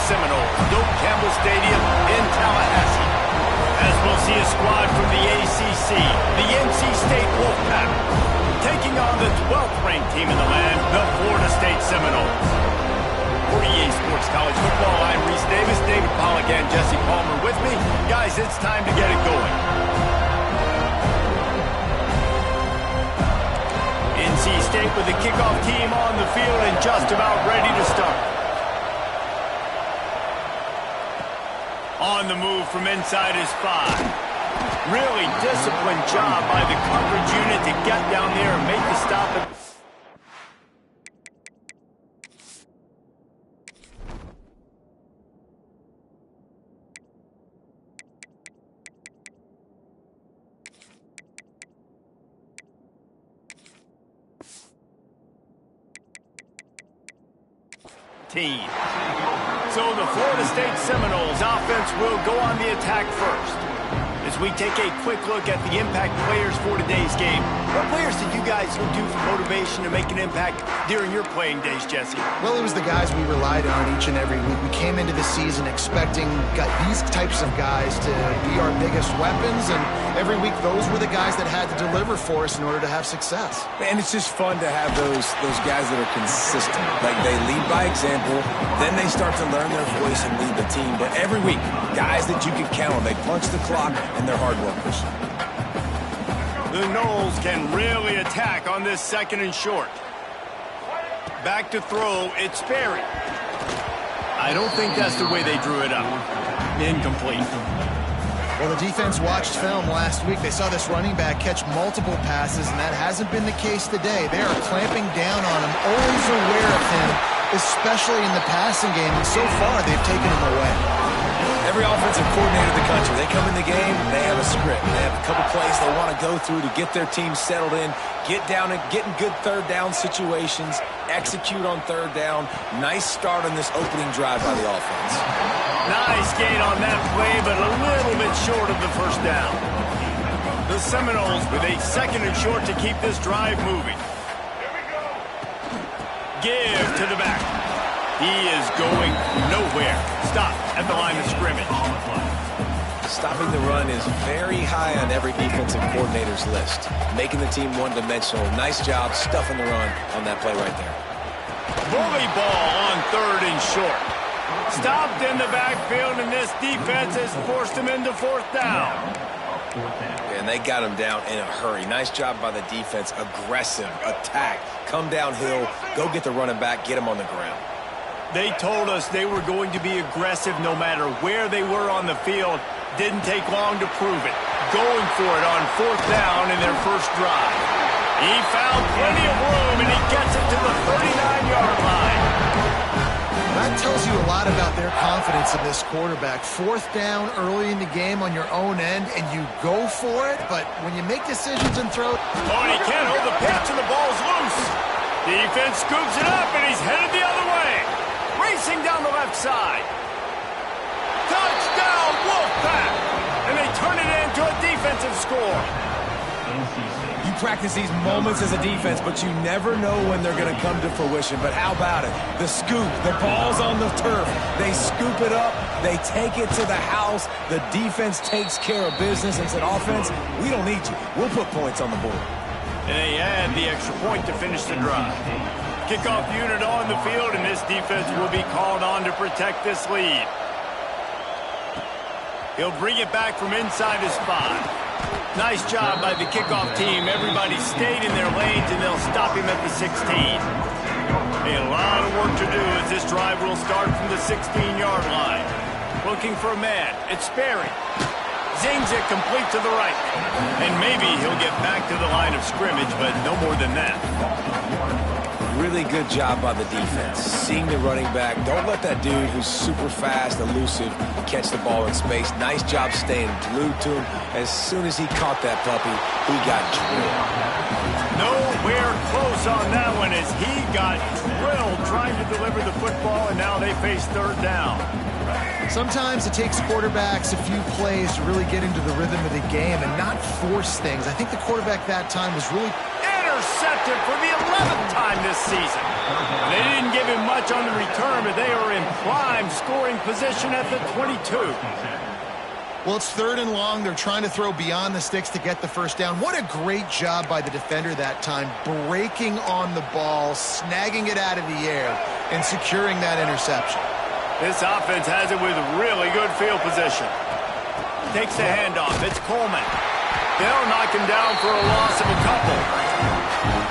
Seminoles, Doak Campbell Stadium in Tallahassee. As we'll see a squad from the ACC, the NC State Wolfpack, taking on the 12th ranked team in the land, the Florida State Seminoles. For EA Sports College Football, I'm Reese Davis, David Pollack, and Jesse Palmer with me. Guys, it's time to get it going. NC State with the kickoff team on the field and just about ready to start. On the move from inside his 5. Really disciplined job by the coverage unit to get down there and make the stop. So the Florida State Seminoles offense will go on the attack first. As we take a quick look at the impact players for today's game, what players did you guys go to for motivation to make an impact during your playing days, Jesse? Well, it was the guys we relied on each and every week. We came into the season expecting these types of guys to be our biggest weapons, and every week those were the guys that had to deliver for us in order to have success. And it's just fun to have those guys that are consistent. Like, they lead by example, then they start to learn their voice and lead the team. But every week, guys that you can count on, they punch the clock, and they're hard workers. The Noles can really attack on this 2nd and short. Back to throw, it's Sperry. I don't think that's the way they drew it up. Incomplete. Well, the defense watched film last week. They saw this running back catch multiple passes, and that hasn't been the case today. They are clamping down on him, always aware of him, especially in the passing game, and so far they've taken him away. Every offensive coordinator in the country, they come in the game, they have a script. They have a couple plays they want to go through to get their team settled in, get down and get in good third down situations, execute on third down. Nice start on this opening drive by the offense. Nice gain on that play, but a little bit short of the first down. The Seminoles with a 2nd and short to keep this drive moving. Give to the back. He is going nowhere. Stop at the line of scrimmage. Stopping the run is very high on every defensive coordinator's list. Making the team one-dimensional. Nice job stuffing the run on that play right there. Bully ball on 3rd and short. Stopped in the backfield, and this defense has forced him into 4th down. And they got him down in a hurry. Nice job by the defense. Aggressive attack. Come downhill. Go get the running back. Get him on the ground. They told us they were going to be aggressive no matter where they were on the field. Didn't take long to prove it. Going for it on 4th down in their first drive. He found plenty of room, and he gets it to the 39-yard line. That tells you a lot about their confidence in this quarterback. 4th down early in the game on your own end, and you go for it, but when you make decisions and throw... Oh, and he can't hold the pitch, and the ball's loose. Defense scoops it up, and he's headed the other way. Racing down the left side. Touchdown, Wolfpack! And they turn it into a defensive score. You practice these moments as a defense, but you never know when they're going to come to fruition. But how about it? The scoop, the ball's on the turf. They scoop it up. They take it to the house. The defense takes care of business and said, offense, we don't need you. We'll put points on the board. And they add the extra point to finish the drive. Kickoff unit on the field, and this defense will be called on to protect this lead. He'll bring it back from inside his 5. Nice job by the kickoff team. Everybody stayed in their lanes, and they'll stop him at the 16. A lot of work to do as this drive will start from the 16-yard line. Looking for a man. It's Sperry. Zings it complete to the right. And maybe he'll get back to the line of scrimmage, but no more than that. Really good job by the defense. Seeing the running back. Don't let that dude who's super fast, elusive, catch the ball in space. Nice job staying glued to him. As soon as he caught that puppy, he got drilled. Nowhere close on that one as he got drilled trying to deliver the football, and now they face 3rd down. Sometimes it takes quarterbacks a few plays to really get into the rhythm of the game and not force things. I think the quarterback that time was really... Intercepted it for the 11th time this season. They didn't give him much on the return, but they are in prime scoring position at the 22. Well, it's 3rd and long. They're trying to throw beyond the sticks to get the first down. What a great job by the defender that time, breaking on the ball, snagging it out of the air, and securing that interception. This offense has it with really good field position. Takes the handoff. It's Coleman. They'll knock him down for a loss of a couple.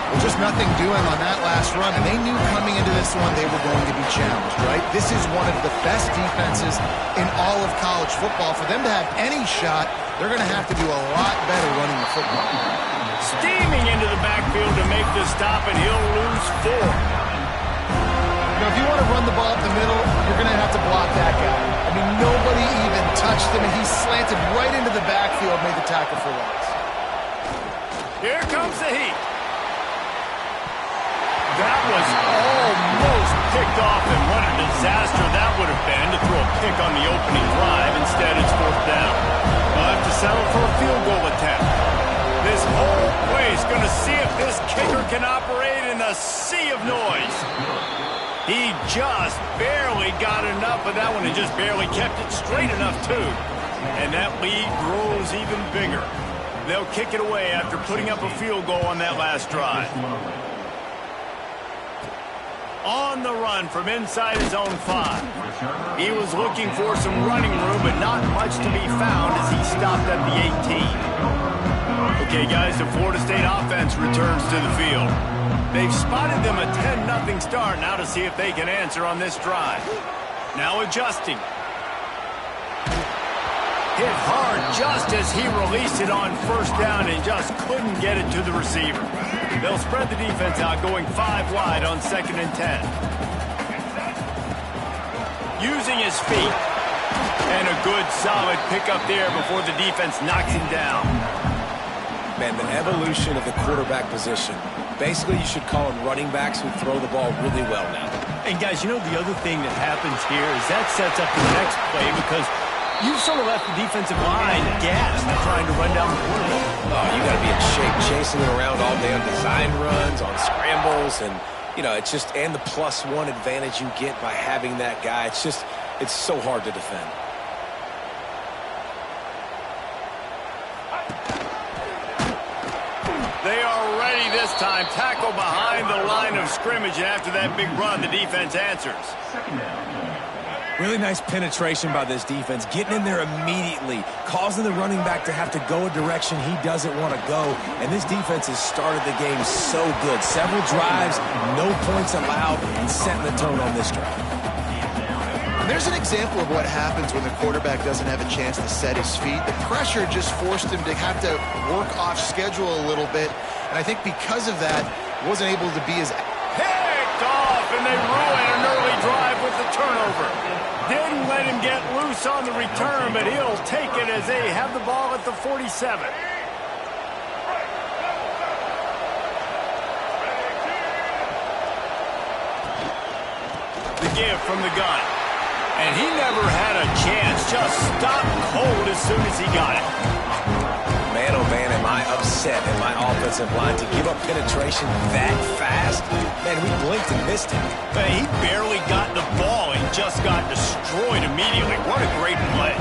Well, just nothing doing on that last run, and they knew coming into this one they were going to be challenged, right? This is one of the best defenses in all of college football. For them to have any shot, they're going to have to do a lot better running the football. Steaming into the backfield to make the stop, and he'll lose 4. You know, if you want to run the ball up the middle, you're going to have to block that guy. I mean, nobody even touched him, and he slanted right into the backfield, made the tackle for loss. Here comes the heat. That was almost picked off, and what a disaster that would have been to throw a pick on the opening drive. Instead, it's 4th down. They'll have to settle for a field goal attempt. This whole place going to see if this kicker can operate in a sea of noise. He just barely got enough of that one and just barely kept it straight enough, too. And that lead grows even bigger. They'll kick it away after putting up a field goal on that last drive. On the run from inside his own 5. He was looking for some running room, but not much to be found as he stopped at the 18. Okay, guys, the Florida State offense returns to the field. They've spotted them a 10-0 start. Now to see if they can answer on this drive. Now adjusting. Hit hard just as he released it on 1st down and just couldn't get it to the receiver. They'll spread the defense out, going 5 wide on 2nd and 10. Using his feet. And a good, solid pickup there before the defense knocks him down. Man, the evolution of the quarterback position. Basically, you should call them running backs who throw the ball really well now. And, guys, you know the other thing that happens here is that sets up the next play because you've sort of left the defensive line gassed trying to run down the quarterback. Oh, you got to be in shape, chasing it around all day on design runs, on scrambles, and, you know, it's just, and the +1 advantage you get by having that guy. It's just, it's so hard to defend. They are ready this time. Tackle behind the line of scrimmage, and after that big run, the defense answers. Really nice penetration by this defense, getting in there immediately, causing the running back to have to go a direction he doesn't want to go. And this defense has started the game so good. Several drives, no points allowed, and setting the tone on this drive. And there's an example of what happens when the quarterback doesn't have a chance to set his feet. The pressure just forced him to have to work off schedule a little bit. And I think because of that, wasn't able to be as... Picked off, and they ruin an early drive with the turnover. Didn't let him get loose on the return, but he'll take it as they have the ball at the 47. The give from the gun. And he never had a chance. Just stopped cold as soon as he got it. Man, oh man, am I upset at my offensive line to give up penetration that fast? Man, we blinked and missed it. But he barely got the ball and just got destroyed immediately. What a great play.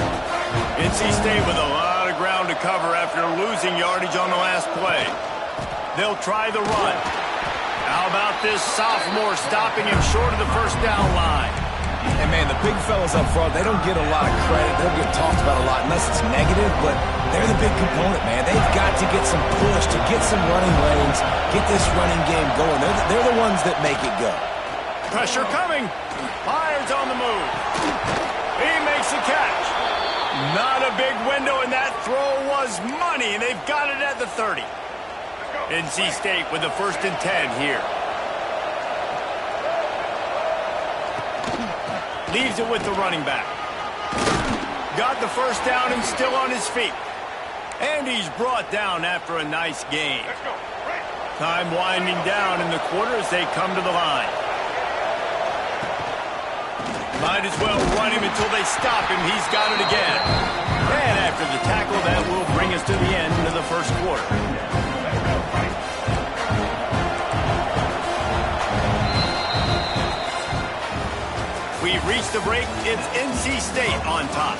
NC State with a lot of ground to cover after losing yardage on the last play. They'll try the run. How about this sophomore stopping him short of the 1st down line? And, man, the big fellas up front, they don't get a lot of credit. They don't get talked about a lot unless it's negative, but they're the big component, man. They've got to get some push, to get some running lanes, get this running game going. They're the ones that make it go. Pressure coming. Myers on the move. He makes the catch. Not a big window, and that throw was money, and they've got it at the 30. NC State with the 1st and 10 here. Leaves it with the running back. Got the 1st down and still on his feet. And he's brought down after a nice gain. Time winding down in the quarter as they come to the line. Might as well run him until they stop him. He's got it again. And after the tackle, that will bring us to the end of the 1st quarter. on top.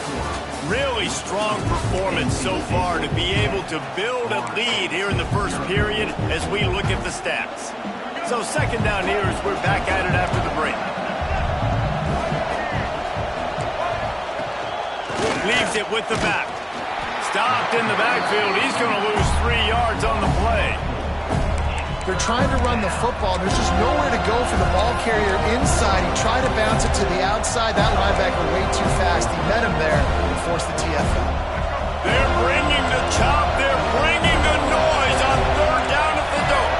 Really strong performance so far to be able to build a lead here in the first period as we look at the stats. So second down here as we're back at it after the break. Leaves it with the back. Stopped in the backfield. He's going to lose 3 yards on the play. They're trying to run the football. There's just nowhere to go for the ball carrier inside. He tried to bounce it to the outside. That linebacker way too fast. He met him there and forced the TFL. They're bringing the chop. They're bringing the noise on third down at the dope.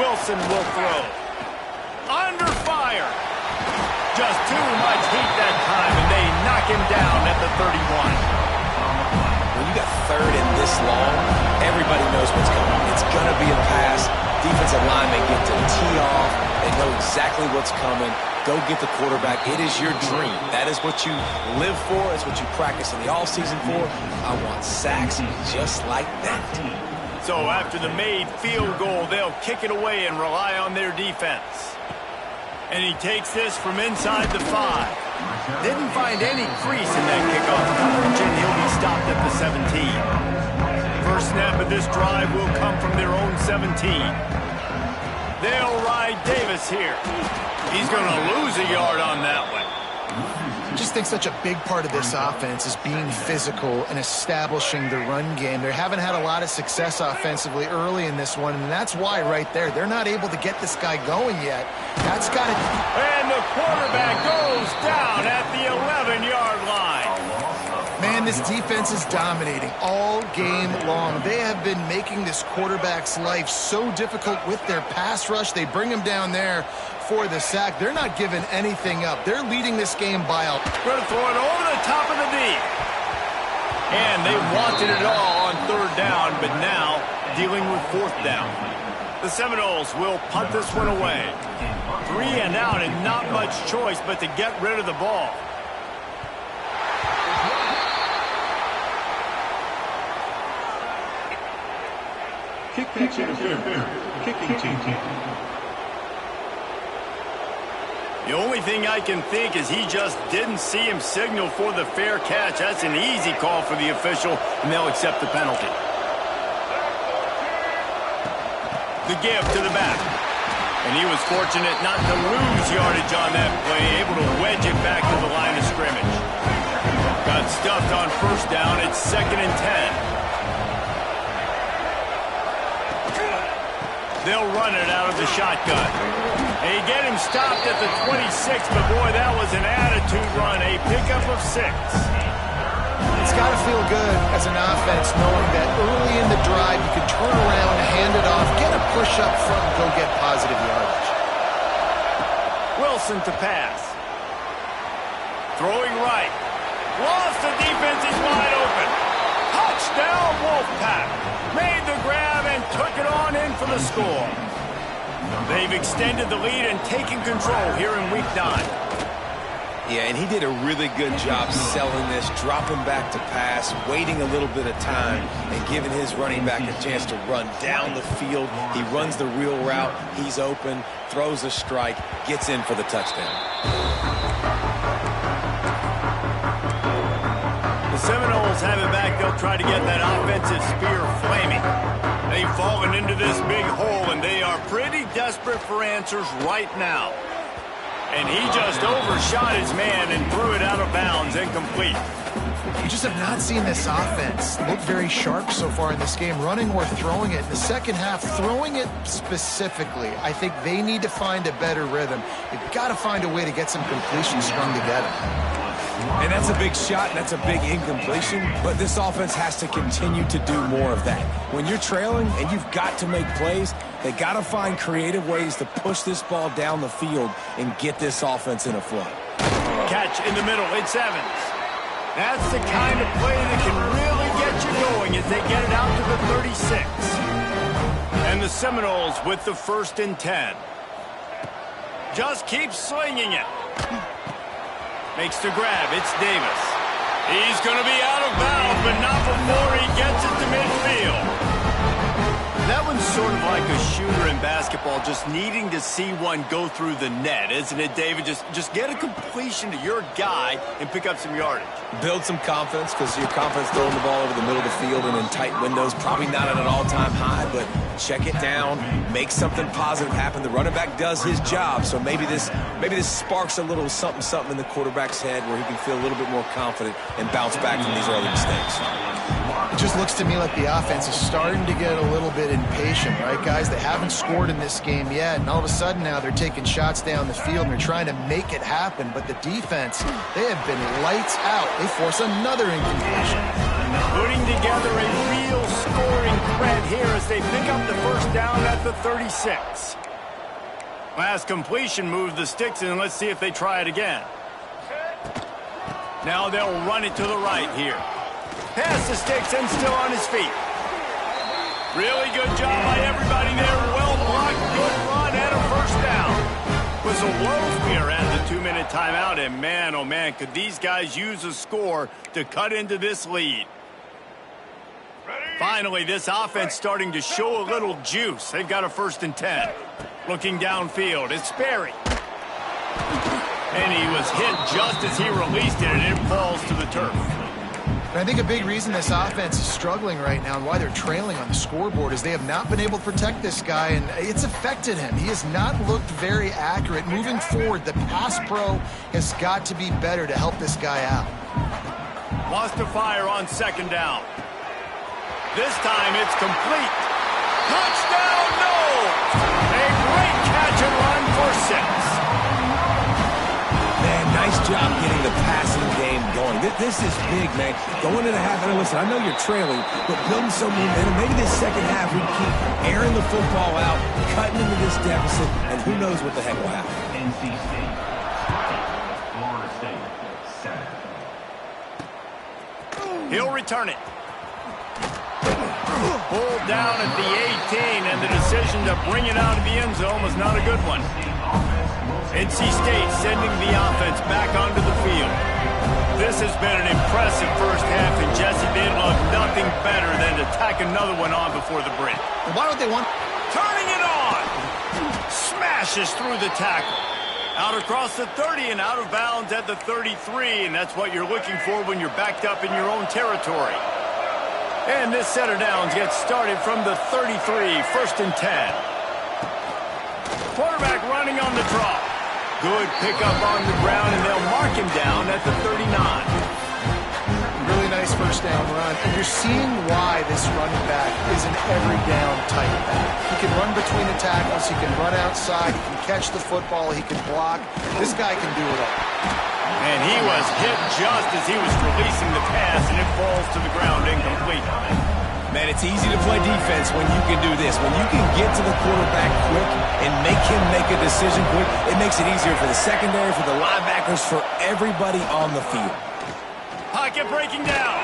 Wilson will throw. Under fire. Just too much heat that time, and they knock him down at the 31. When you got third and this long, everybody knows what's coming. It's going to be a pass. Defensive linemen get to tee off. They know exactly what's coming. Go get the quarterback. It is your dream. That is what you live for. It's what you practice in the offseason for. I want sacks just like that. So after the made field goal, they'll kick it away and rely on their defense. And he takes this from inside the 5. Didn't find any crease in that kickoff coverage, and he'll be stopped at the 17. First snap of this drive will come from their own 17. They'll ride Davis here. He's going to lose a yard on that one. I just think such a big part of this offense is being physical and establishing the run game. They haven't had a lot of success offensively early in this one, and that's why right there. They're not able to get this guy going yet. That's got to... And the quarterback goes down at the 11-yard line. Man, this defense is dominating all game long. They have been making this quarterback's life so difficult with their pass rush. They bring him down there for the sack. They're not giving anything up. They're leading this game by a... Going to throw it over the top of the deep. And they wanted it all on third down, but now dealing with fourth down. The Seminoles will punt this one away. 3 and out and not much choice but to get rid of the ball. Kickback interference. Kicking team. The only thing I can think is he just didn't see him signal for the fair catch. That's an easy call for the official, and they'll accept the penalty. The give to the back. And he was fortunate not to lose yardage on that play, able to wedge it back to the line of scrimmage. Got stuffed on first down. It's 2nd and 10. They'll run it out of the shotgun. They get him stopped at the 26, but boy, that was an attitude run, a pickup of 6. It's got to feel good as an offense knowing that early in the drive you can turn around, hand it off, get a push up front, and go get positive yardage. Wilson to pass. Throwing right. Lost the defense, he's wide open. Touchdown, Wolfpack. Made the grab and took it on in for the score. They've extended the lead and taken control here in Week 9. Yeah, and he did a really good job selling this, dropping back to pass, waiting a little bit of time, and giving his running back a chance to run down the field. He runs the real route. He's open, throws a strike, gets in for the touchdown. The Seminoles have it back. They'll try to get that offensive spear flaming. They've fallen into this big hole, and they are pretty desperate for answers right now. And he just overshot his man and threw it out of bounds, incomplete. You just have not seen this offense look very sharp so far in this game, running or throwing it. In the second half, throwing it specifically, I think they need to find a better rhythm. They've got to find a way to get some completions strung together. And that's a big shot, and that's a big incompletion, but this offense has to continue to do more of that. When you're trailing and you've got to make plays, they got to find creative ways to push this ball down the field and get this offense in a flow. Catch in the middle, it's Evans. That's the kind of play that can really get you going as they get it out to the 36. And the Seminoles with the 1st and 10. Just keep slinging it. Makes the grab. It's Davis. He's going to be out of bounds, but not before he gets it to midfield. That one's sort of like a shooter in basketball, just needing to see one go through the net, isn't it, David? Just get a completion to your guy and pick up some yardage. Build some confidence, because your confidence throwing the ball over the middle of the field and in tight windows, probably not at an all-time high, but check it down, make something positive happen. The running back does his job, so maybe this sparks a little something in the quarterback's head where he can feel a little bit more confident and bounce back from these early mistakes. It just looks to me like the offense is starting to get a little bit impatient, right, guys? They haven't scored in this game yet, and all of a sudden now they're taking shots down the field and they're trying to make it happen. But the defense, they have been lights out. They force another incompletion. Putting together a real scoring threat here as they pick up the first down at the 36. Last completion moved the sticks, and let's see if they try it again. Now they'll run it to the right here. Past the sticks and still on his feet. Really good job by everybody there. Well blocked, good run, and a first down. Whistle blows. We are at the 2-minute timeout, and man, oh man, could these guys use a score to cut into this lead. Finally, this offense starting to show a little juice. They've got a 1st and 10. Looking downfield, it's Sperry. And he was hit just as he released it, and it falls to the turf. And I think a big reason this offense is struggling right now and why they're trailing on the scoreboard is they have not been able to protect this guy, and it's affected him. He has not looked very accurate. Moving forward, the pass pro has got to be better to help this guy out. Lost to fire on 2nd down. This time it's complete. Touchdown, no! A great catch and run for 6. Man, nice job getting the passing game going. This is big, man. Going into half, and listen, I know you're trailing, but building some momentum. Maybe this second half we keep airing the football out, cutting into this deficit, and who knows what the heck will happen. NC State. Florida State. 7. He'll return it. Pulled down at the 18, and the decision to bring it out of the end zone was not a good one. NC State sending the offense back onto the field. This has been an impressive first half, and Jesse, they love nothing better than to tack another one on before the break. Why don't they want... Turning it on! Smashes through the tackle. Out across the 30 and out of bounds at the 33, and that's what you're looking for when you're backed up in your own territory. And this set of downs gets started from the 33, 1st and 10. Quarterback running on the draw. Good pickup on the ground, and they'll mark him down at the 39. Really nice first down run. And you're seeing why this running back is an every down type back. He can run between the tackles. He can run outside. He can catch the football. He can block. This guy can do it all. And he was hit just as he was releasing the pass, and it falls to the ground incomplete. Man, it's easy to play defense when you can do this. When you can get to the quarterback quick and make him make a decision quick, it makes it easier for the secondary, for the linebackers, for everybody on the field. Pocket breaking down.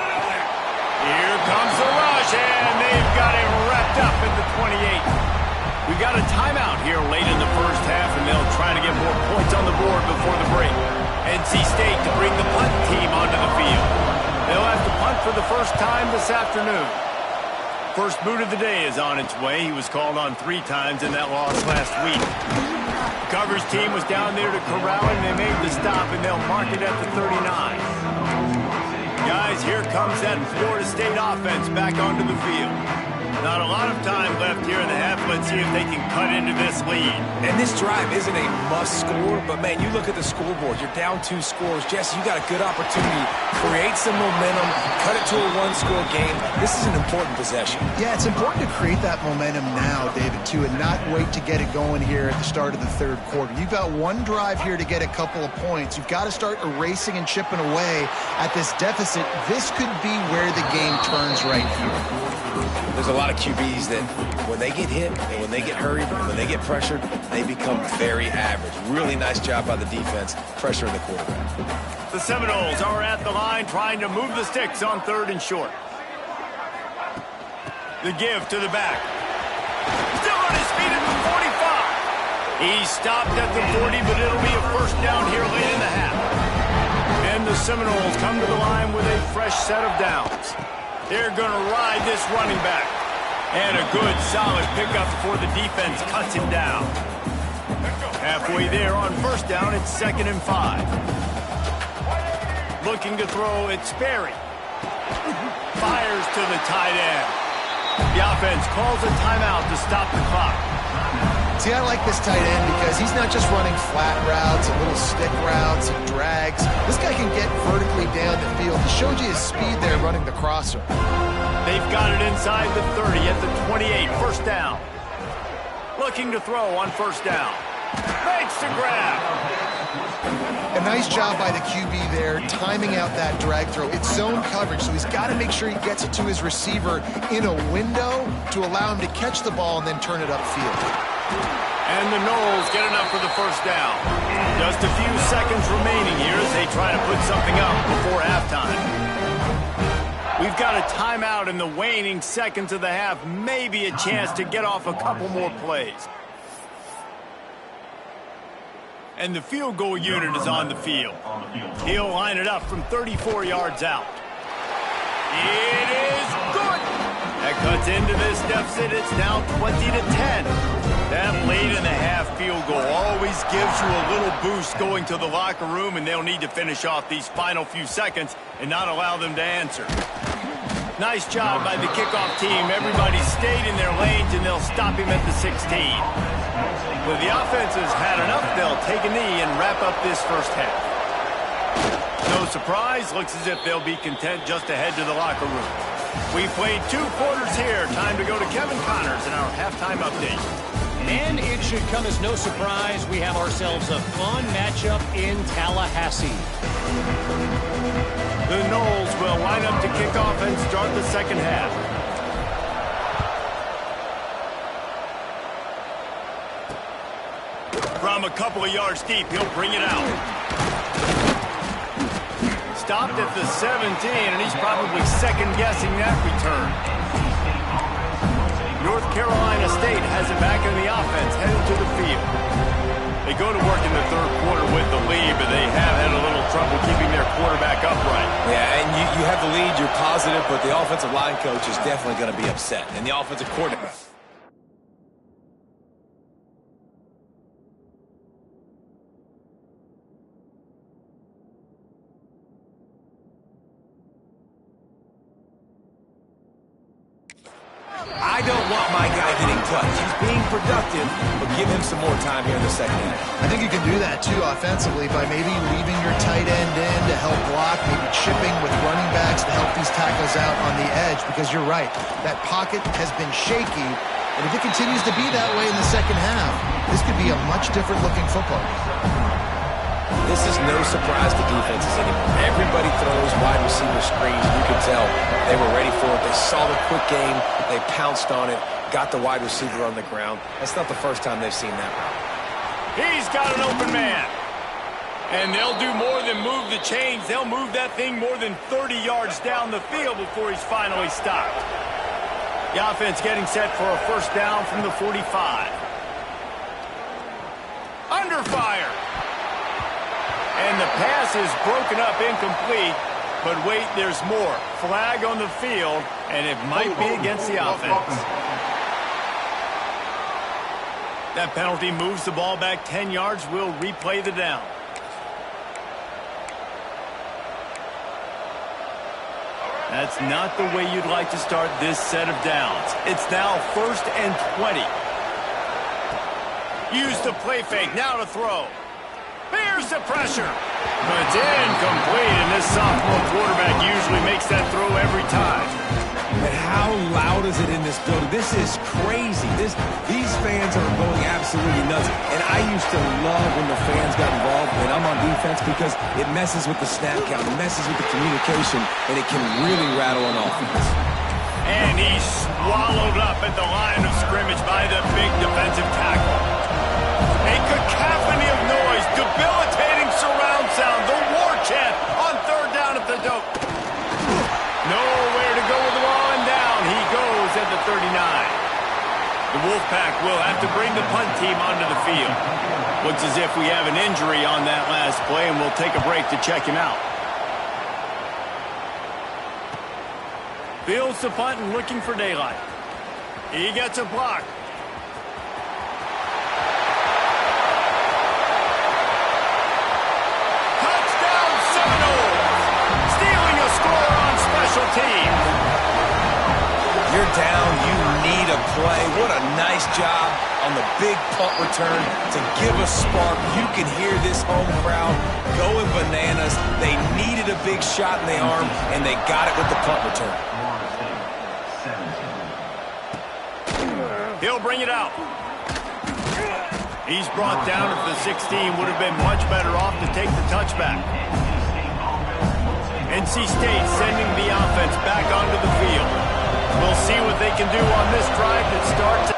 Here comes the rush, and they've got him wrapped up at the 28. We've got a timeout here late in the first half, and they'll try to get more points on the board before the break. NC State to bring the punt team onto the field. They'll have to punt for the first time this afternoon. First boot of the day is on its way. He was called on 3 times in that loss last week. Cover's team was down there to corral him. They made the stop, and they'll mark it at the 39. Guys, here comes that Florida State offense back onto the field. Not a lot of time left here in the half. Let's see if they can cut into this lead. And this drive isn't a must score, but man, you look at the scoreboard. You're down 2 scores. Jesse, you got a good opportunity. Create some momentum. Cut it to a 1-score game. This is an important possession. Yeah, it's important to create that momentum now, David, too, and not wait to get it going here at the start of the 3rd quarter. You've got one drive here to get a couple of points. You've got to start erasing and chipping away at this deficit. This could be where the game turns right here. There's a lot of QBs that when they get hit and when they get hurried and when they get pressured, they become very average. Really nice job by the defense, pressuring the quarterback. The Seminoles are at the line trying to move the sticks on 3rd and short. The give to the back. Still on his feet at the 45. He stopped at the 40, but it'll be a first down here late in the half. And the Seminoles come to the line with a fresh set of downs. They're going to ride this running back. And a good, solid pickup before the defense cuts him down. Halfway there on first down, it's 2nd and 5. Looking to throw, it's Sperry. Fires to the tight end. The offense calls a timeout to stop the clock. See, I like this tight end because he's not just running flat routes and little stick routes and drags. This guy can get vertically down the field. He showed you his speed there running the crosser. They've got it inside the 30 at the 28, first down. Looking to throw on first down. Makes the grab. A nice job by the QB there, timing out that drag throw. It's zone coverage, so he's got to make sure he gets it to his receiver in a window to allow him to catch the ball and then turn it upfield. And the Noles get enough for the first down. Just a few seconds remaining here as they try to put something up before halftime. We've got a timeout in the waning seconds of the half. Maybe a chance to get off a couple more plays. And the field goal unit is on the field. He'll line it up from 34 yards out. It is good. That cuts into this deficit. It's now 20-10. That late in the half field goal always gives you a little boost going to the locker room, and they'll need to finish off these final few seconds and not allow them to answer. Nice job by the kickoff team. Everybody stayed in their lanes, and they'll stop him at the 16. When the offense has had enough, they'll take a knee and wrap up this first half. No surprise, looks as if they'll be content just to head to the locker room. We played 2 quarters here. Time to go to Kevin Connors in our halftime update. And it should come as no surprise, we have ourselves a fun matchup in Tallahassee. The Noles will line up to kick off and start the second half. From a couple of yards deep, he'll bring it out. Stopped at the 17, and he's probably second-guessing that return. North Carolina State has it back in the offense, headed to the field. They go to work in the third quarter with the lead, but they have had a little trouble keeping their quarterback upright. Yeah, and you have the lead, you're positive, but the offensive line coach is definitely going to be upset. And the offensive coordinator. I don't want my guy getting touched. He's being productive, but give him some more time here in the second half. I think you can do that, too, offensively, by maybe leaving your tight end in to help block, maybe chipping with running backs to help these tackles out on the edge, because you're right, that pocket has been shaky, and if it continues to be that way in the second half, this could be a much different-looking football. This is no surprise to defenses anymore. Everybody throws wide receiver screens. You can tell they were ready for it. They saw the quick game. They pounced on it, got the wide receiver on the ground. That's not the first time they've seen that route. He's got an open man. And they'll do more than move the chains. They'll move that thing more than 30 yards down the field before he's finally stopped. The offense getting set for a first down from the 45. Under fire. And the pass is broken up, incomplete. But wait, there's more. Flag on the field, and it might be against the offense. That penalty moves the ball back 10 yards. We'll replay the down. That's not the way you'd like to start this set of downs. It's now 1st and 20. Use the play fake, now to throw. Here's the pressure. But it's incomplete, and this sophomore quarterback usually makes that throw every time. And how loud is it in this building? This is crazy. These fans are going absolutely nuts. And I used to love when the fans got involved when I'm on defense because it messes with the snap count, it messes with the communication, and it can really rattle an offense. And he's swallowed up at the line of scrimmage by the big defensive tackle. A cacophony of noise, debilitating surround sound, the war chant on third down at the dope. Nowhere to go with the ball, and down he goes at the 39. The Wolfpack will have to bring the punt team onto the field. Looks as if we have an injury on that last play, and we'll take a break to check him out. Fields the punt and looking for daylight. He gets a block. Touchdown Seminoles! Stealing a score on special teams. You're down, you need a play. What a nice job on the big punt return to give a spark. You can hear this home crowd going bananas. They needed a big shot in the arm, and they got it with the punt return. He'll bring it out. He's brought down at the 16. Would have been much better off to take the touchback. NC State sending the offense back onto the field. We'll see what they can do on this drive that starts.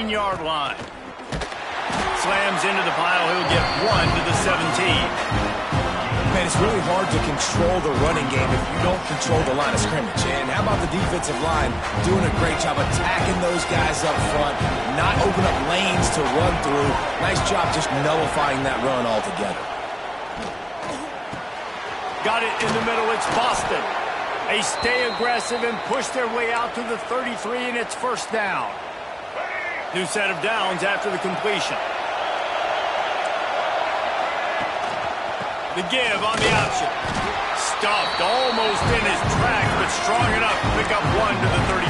Yard line. Slams into the pile. He'll get 1 to the 17. Man, it's really hard to control the running game if you don't control the line of scrimmage. And how about the defensive line doing a great job attacking those guys up front, not open up lanes to run through. Nice job just nullifying that run altogether. Got it in the middle. It's Boston. They stay aggressive and push their way out to the 33, and it's first down. New set of downs after the completion. The give on the option. Stuffed almost in his tracks, but strong enough to pick up 1 to the 35.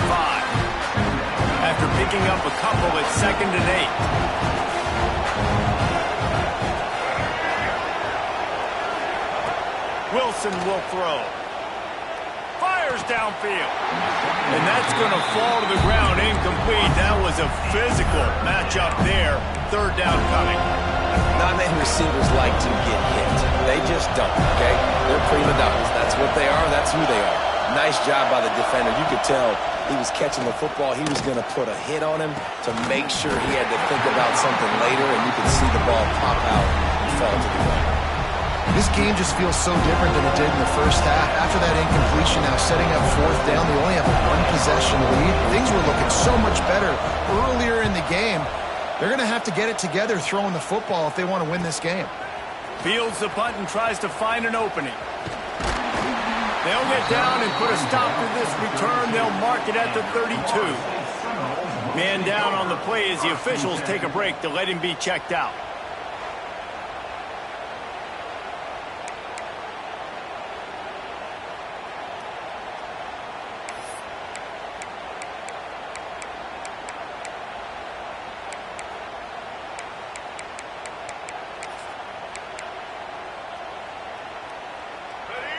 After picking up a couple, it's 2nd and 8. Wilson will throw. Fires downfield. And that's going to fall to the ground incomplete. That was a physical matchup there. 3rd down coming. Not many receivers like to get hit. They just don't, okay? They're prima donnas. That's what they are. That's who they are. Nice job by the defender. You could tell he was catching the football. He was going to put a hit on him to make sure he had to think about something later, and you could see the ball pop out and fall to the ground. This game just feels so different than it did in the first half. After that incompletion, now setting up 4th down, they only have a 1-possession lead. Things were looking so much better earlier in the game. They're going to have to get it together throwing the football if they want to win this game. Fields the punt and tries to find an opening. They'll get down and put a stop to this return. They'll mark it at the 32. Man down on the play as the officials take a break to let him be checked out.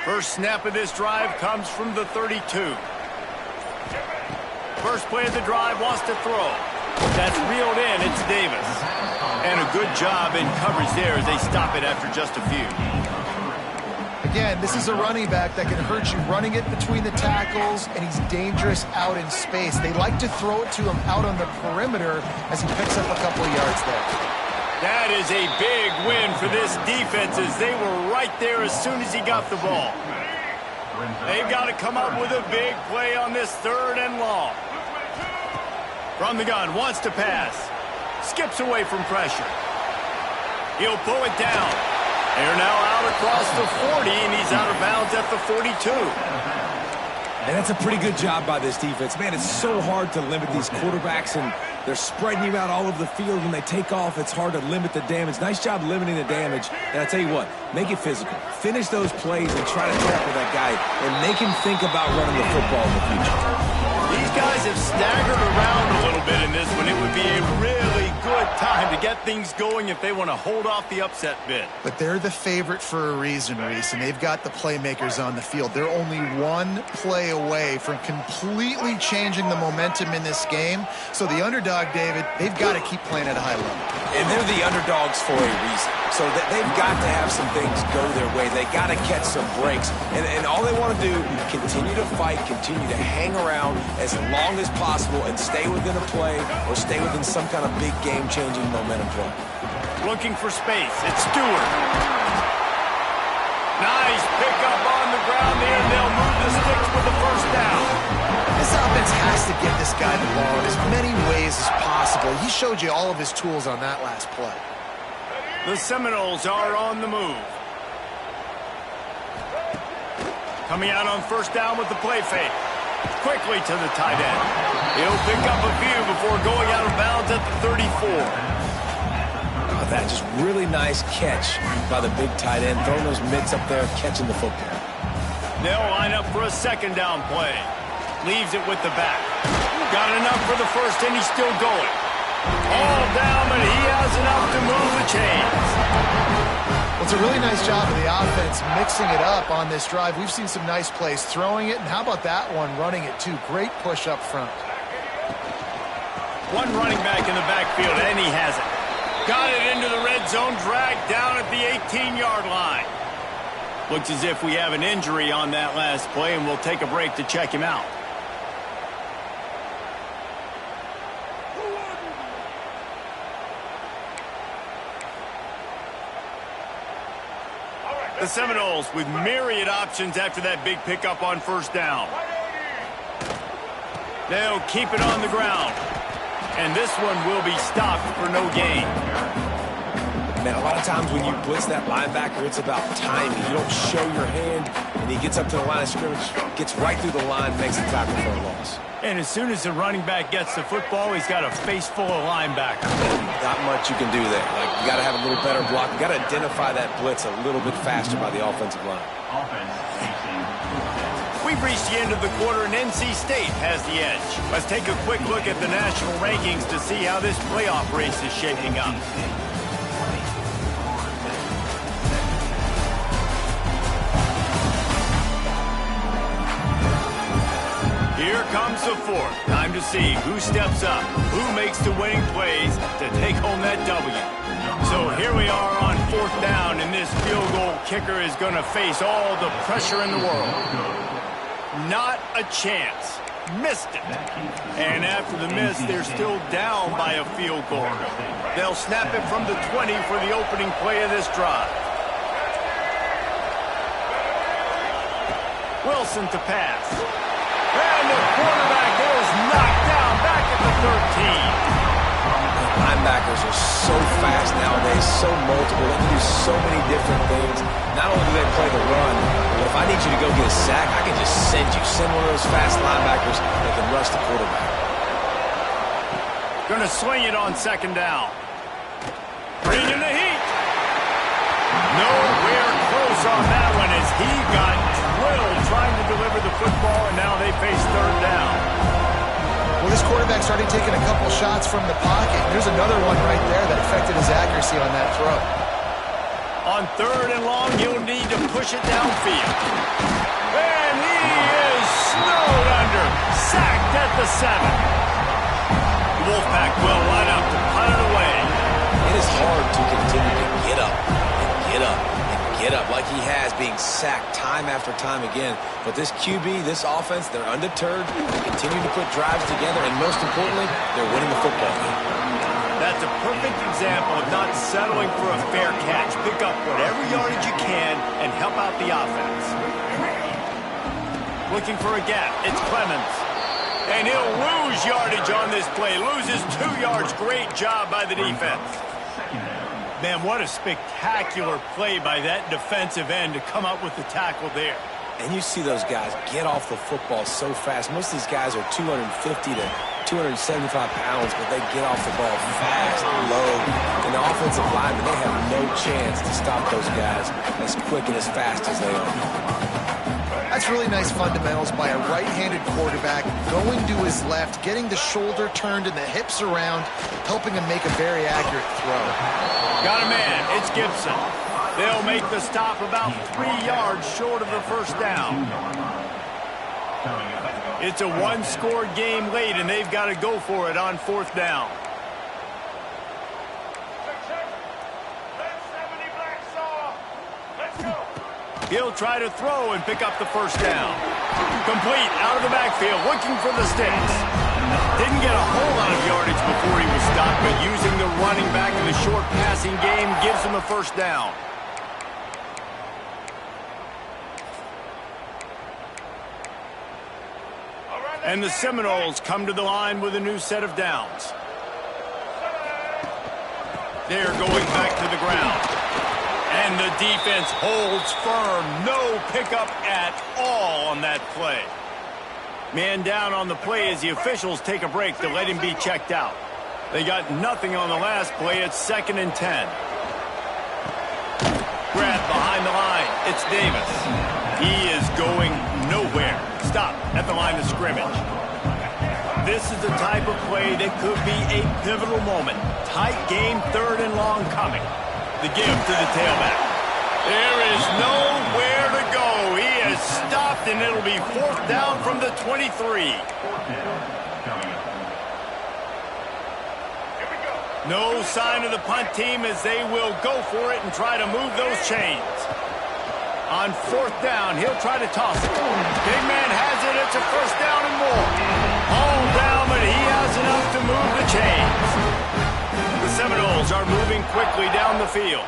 First snap of this drive comes from the 32. First play of the drive, wants to throw. That's reeled in. It's Davis. And a good job in coverage there as they stop it after just a few. Again, this is a running back that can hurt you running it between the tackles, and he's dangerous out in space. They like to throw it to him out on the perimeter as he picks up a couple of yards there. That is a big win for this defense as they were right there as soon as he got the ball. They've got to come up with a big play on this 3rd and long. From the gun, wants to pass. Skips away from pressure. He'll pull it down. They're now out across the 40, and he's out of bounds at the 42. And that's a pretty good job by this defense. Man, it's so hard to limit these quarterbacks, and they're spreading you out all over the field. When they take off, it's hard to limit the damage. Nice job limiting the damage. And I tell you what, make it physical. Finish those plays and try to tackle that guy and make him think about running the football in the future. These guys have staggered around a little bit in this one. It would be a really good time to get things going if they want to hold off the upset bid. But they're the favorite for a reason, Reese, and they've got the playmakers on the field. They're only one play away from completely changing the momentum in this game. So the underdog, David, they've got to keep playing at a high level. And they're the underdogs for a reason. So they've got to have some things go their way. They got to catch some breaks. And all they want to do, continue to fight, continue to hang around as long as possible and stay within a play or stay within some kind of big game-changing momentum play. Looking for space. It's Stewart. Nice pickup on the ground there. They'll move the sticks with the first down. This offense has to get this guy the ball in as many ways as possible. He showed you all of his tools on that last play. The Seminoles are on the move. Coming out on first down with the play fake. Quickly to the tight end. He'll pick up a few before going out of bounds at the 34. Oh, that just really nice catch by the big tight end. Throwing those mitts up there, catching the football. They'll line up for a 2nd down play. Leaves it with the back. Got enough for the first, and he's still going. All down, but he has enough to move the chains. Well, it's a really nice job of the offense mixing it up on this drive. We've seen some nice plays throwing it, and how about that one running it too? Great push up front. One running back in the backfield, and he has it. Got it into the red zone, dragged down at the 18-yard line. Looks as if we have an injury on that last play, and we'll take a break to check him out. The Seminoles with myriad options after that big pickup on first down. They'll keep it on the ground. And this one will be stopped for no gain. Man, a lot of times when you blitz that linebacker, it's about timing. You don't show your hand, and he gets up to the line of scrimmage, gets right through the line, makes a tackle for a loss. And as soon as the running back gets the football, he's got a face full of linebackers. Not much you can do there. Like, you got to have a little better block. You got to identify that blitz a little bit faster by the offensive line. We've reached the end of the quarter, and NC State has the edge. Let's take a quick look at the national rankings to see how this playoff race is shaping up. Here comes the fourth. Time to see who steps up, who makes the winning plays to take home that W. So here we are on 4th down, and this field goal kicker is going to face all the pressure in the world. Not a chance. Missed it. And after the miss, they're still down by a field goal. They'll snap it from the 20 for the opening play of this drive. Wilson to pass. And the quarterback is knocked down back at the 13. Linebackers are so fast nowadays, so multiple. They can do so many different things. Not only do they play the run, but if I need you to go get a sack, I can just send one of those fast linebackers that can rush the quarterback. Going to swing it on second down. Bringing the heat. Nowhere close on that one as he got drilled trying to deliver the football, and now they face third down. Well, this quarterback started taking a couple shots from the pocket. There's another one right there that affected his accuracy on that throw. On third and long, he'll need to push it downfield. And he is snowed under. Sacked at the 7. The Wolfpack will line up to punt it away. It is hard to continue to get up and get up and get up like he has, being sacked time after time again. But this QB, this offense, they're undeterred. They continue to put drives together, and most importantly, they're winning the football game. That's a perfect example of not settling for a fair catch. Pick up whatever yardage you can and help out the offense. Looking for a gap. It's Clemens. And he'll lose yardage on this play. Loses 2 yards. Great job by the defense. Man, what a spectacular play by that defensive end to come up with the tackle there. And you see those guys get off the football so fast. Most of these guys are 250 to 275 pounds, but they get off the ball fast, low. And the offensive linemen, they have no chance to stop those guys as quick and as fast as they are. That's really nice fundamentals by a right-handed quarterback, going to his left, getting the shoulder turned and the hips around, helping him make a very accurate throw. Got a man. It's Gibson. They'll make the stop about 3 yards short of the first down. It's a one-score game late, and they've got to go for it on fourth down. He'll try to throw and pick up the first down. Complete out of the backfield, looking for the sticks. Didn't get a whole lot of yardage before he was stopped, but using the running back in the short passing game gives him a first down. And the Seminoles come to the line with a new set of downs. They're going back to the ground. And the defense holds firm. No pickup at all on that play. Man down on the play as the officials take a break to let him be checked out. They got nothing on the last play. It's 2nd and 10. Grab behind the line. It's Davis. He is going nowhere. Stop at the line of scrimmage. This is the type of play that could be a pivotal moment. Tight game, 3rd and long coming. The give to the tailback. There is nowhere to go. He has stopped, and it'll be 4th down from the 23. No sign of the punt team as they will go for it and try to move those chains. On 4th down, he'll try to toss it. Big man has it. It's a first down and more. All down, but he has enough to move the chains. The Seminoles are moving quickly down the field.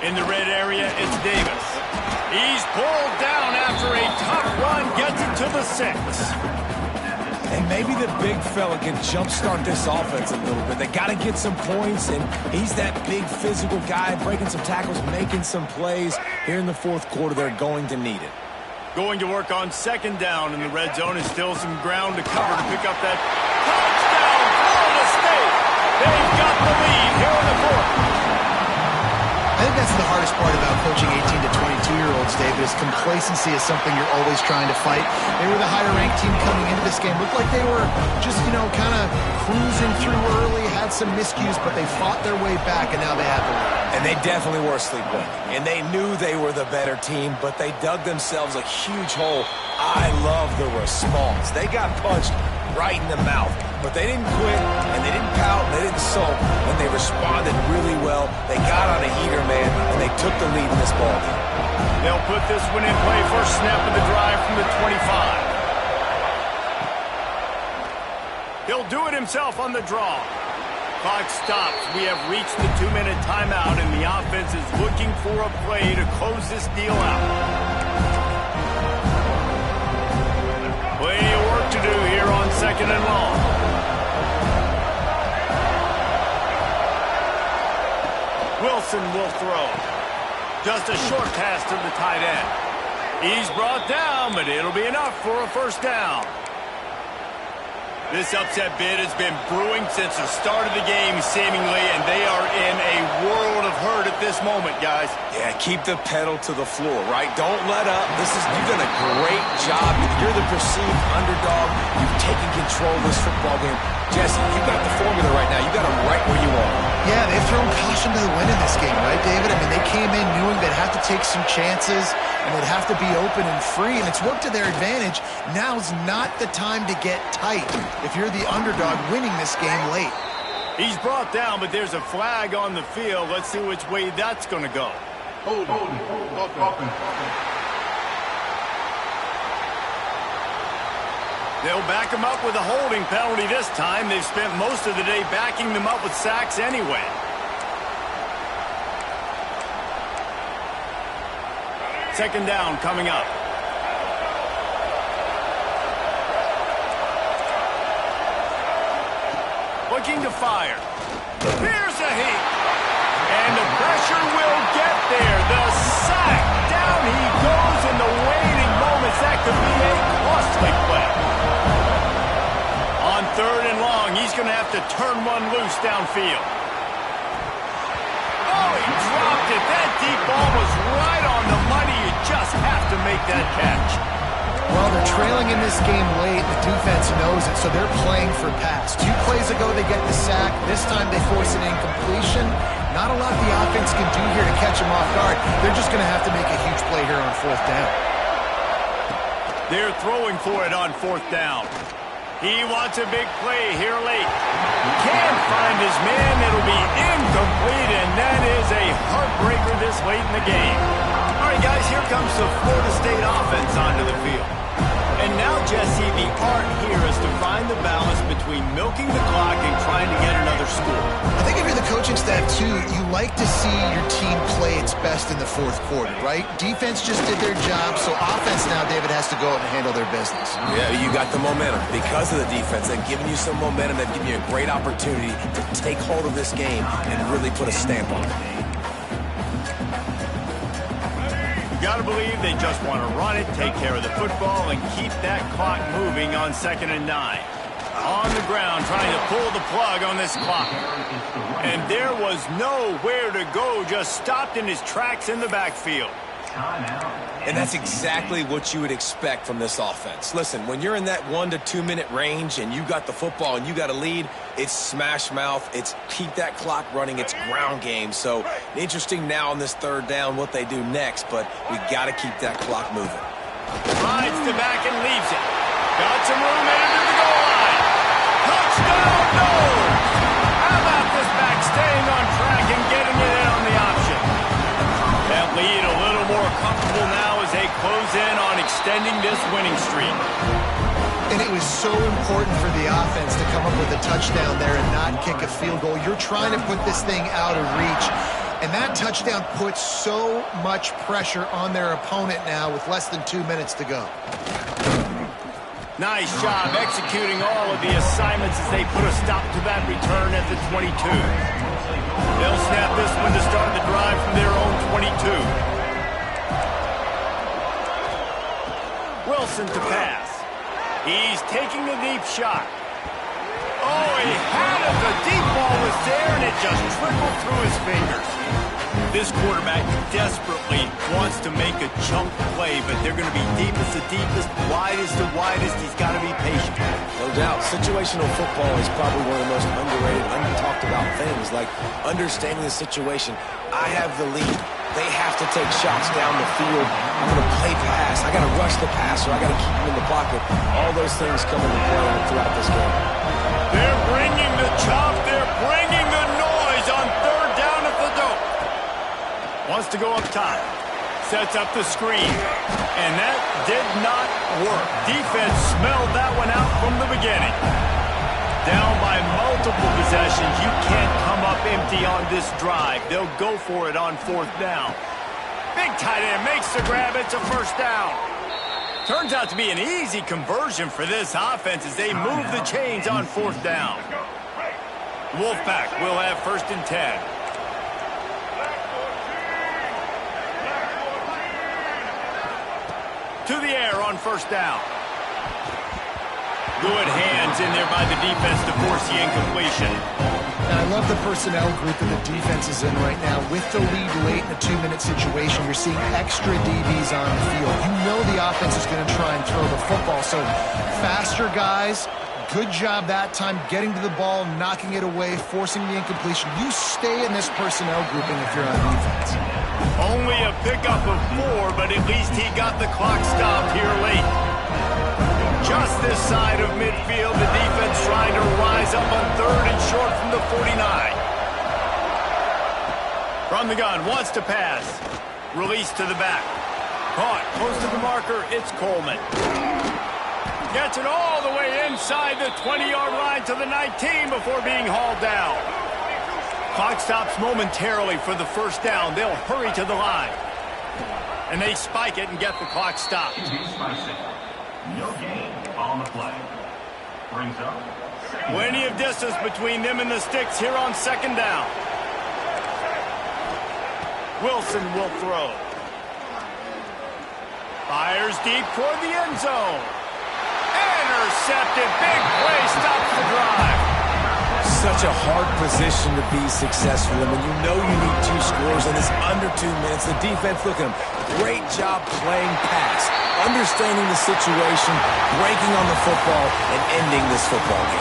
In the red area, it's Davis. He's pulled down after a tough run, gets it to the 6. And maybe the big fella can jumpstart this offense a little bit. They got to get some points, and he's that big physical guy, breaking some tackles, making some plays. Here in the 4th quarter, they're going to need it. Going to work on 2nd down in the red zone, and still some ground to cover to pick up that touchdown, Florida State. They've got the lead here in the 4th. I think that's the hardest part about coaching 18 to 22-year-olds, David, is complacency is something you're always trying to fight. They were the higher-ranked team coming into this game. Looked like they were just, kind of cruising through early, had some miscues, but they fought their way back, and now they have the lead. And they definitely were sleepwalking. And they knew they were the better team, but they dug themselves a huge hole. I love the response. They got punched right in the mouth, but they didn't quit, and they didn't pout, and they didn't sulk, and they responded really well. They got on a heater, man, and they took the lead in this ball game. They'll put this one in play. First snap of the drive from the 25. He'll do it himself on the draw. Clock stops. We have reached the 2-minute timeout, and the offense is looking for a play to close this deal out. Plenty of work to do here on 2nd and long. Wilson will throw. Just a short pass to the tight end. He's brought down, but it'll be enough for a first down. This upset bid has been brewing since the start of the game, seemingly, and they are in a world of hurt at this moment, guys. Yeah, keep the pedal to the floor, right? Don't let up. You've done a great job. You're the perceived underdog. You've taken control of this football game. Jesse, you got the formula right now. You got them right where you are. Yeah, they've thrown caution to the wind in this game, right, David? I mean, they came in knowing they'd have to take some chances, and they'd have to be open and free, and it's worked to their advantage. Now's not the time to get tight if you're the underdog winning this game late. He's brought down, but there's a flag on the field. Let's see which way that's going to go. They'll back him up with a holding penalty this time. They've spent most of the day backing them up with sacks anyway. Second down coming up. Looking to fire. Here's a heat. And the pressure will get there. The sack. Down he goes in the waiting moments. That could be a costly play. On third and long, he's going to have to turn one loose downfield. Oh, he dropped it. That deep ball was right on the money. You just have to make that catch. Well, they're trailing in this game late. The defense knows it, so they're playing for pass. 2 plays ago, they get the sack. This time, they force an incompletion. Not a lot the offense can do here to catch them off guard. They're just going to have to make a huge play here on fourth down. They're throwing for it on fourth down. He wants a big play here late. Can't find his man. It'll be incomplete, and that is a heartbreaker this late in the game. All right, guys, here comes the Florida State offense onto the field. And now, Jesse, the art here is to find the balance between milking the clock and trying to get another score. I think if you're the coaching staff, too, you like to see your team play its best in the fourth quarter, right? Defense just did their job, so offense now, David, has to go out and handle their business. Yeah, you got the momentum. Because of the defense, they've given you some momentum. They've given you a great opportunity to take hold of this game and really put a stamp on it. Gotta believe they just want to run it, take care of the football, and keep that clock moving on 2nd and 9. On the ground, trying to pull the plug on this clock. And there was nowhere to go, just stopped in his tracks in the backfield. And that's exactly what you would expect from this offense. Listen, when you're in that 1 to 2 minute range and you got the football and you got a lead, it's smash mouth, it's keep that clock running, it's ground game. So interesting now on this third down what they do next, but we got to keep that clock moving. Rides to back and leaves it. Got some room into the goal line. Touchdown, no! How about this back staying on track and getting it in on the option? That lead a little more comfortable now as they close in on extending this winning streak. And it was so important for the offense to come up with a touchdown there and not kick a field goal. You're trying to put this thing out of reach. And that touchdown puts so much pressure on their opponent now with less than 2 minutes to go. Nice job executing all of the assignments as they put a stop to that return at the 22. They'll snap this one to start the drive from their own 22. Wilson to pass. He's taking a deep shot. Oh, he had it. The deep ball was there, and it just trickled through his fingers. This quarterback desperately wants to make a chunk play, but they're going to be deepest to deepest, widest to widest. He's got to be patient. No doubt. Situational football is probably one of the most underrated, under-talked about things, like understanding the situation. I have the lead. They have to take shots down the field. I'm going to play pass. I got to rush the passer. I got to keep him in the pocket. All those things come into play throughout this game. They're bringing the chop. They're bringing the noise on third down at the dope. Wants to go up top. Sets up the screen. And that did not work. Defense smelled that one out from the beginning. Down by multiple possessions. You can't come up empty on this drive. They'll go for it on fourth down. Big tight end makes the grab. It's a first down. Turns out to be an easy conversion for this offense as they move the chains on fourth down. Wolfpack will have 1st and 10. to the air on first down. Good hands in there by the defense to force the incompletion. And I love the personnel group that the defense is in right now. With the lead late in a 2-minute situation, you're seeing extra DBs on the field. You know the offense is going to try and throw the football. So faster guys, good job that time getting to the ball, knocking it away, forcing the incompletion. You stay in this personnel grouping if you're on defense. Only a pickup of 4, but at least he got the clock stopped here late. Just this side of midfield, the defense trying to rise up on 3rd and short from the 49. From the gun, wants to pass. Release to the back. Caught, close to the marker, it's Coleman. Gets it all the way inside the 20-yard line to the 19 before being hauled down. Clock stops momentarily for the first down. They'll hurry to the line. And they spike it and get the clock stopped. No gain on the play. Brings up. Plenty of distance between them and the sticks here on 2nd down. Wilson will throw. Fires deep toward the end zone. Intercepted. Big play stops the drive. Such a hard position to be successful in. When you know you need 2 scores and it's under 2 minutes, the defense, look at them. Great job playing pass, understanding the situation, breaking on the football, and ending this football game.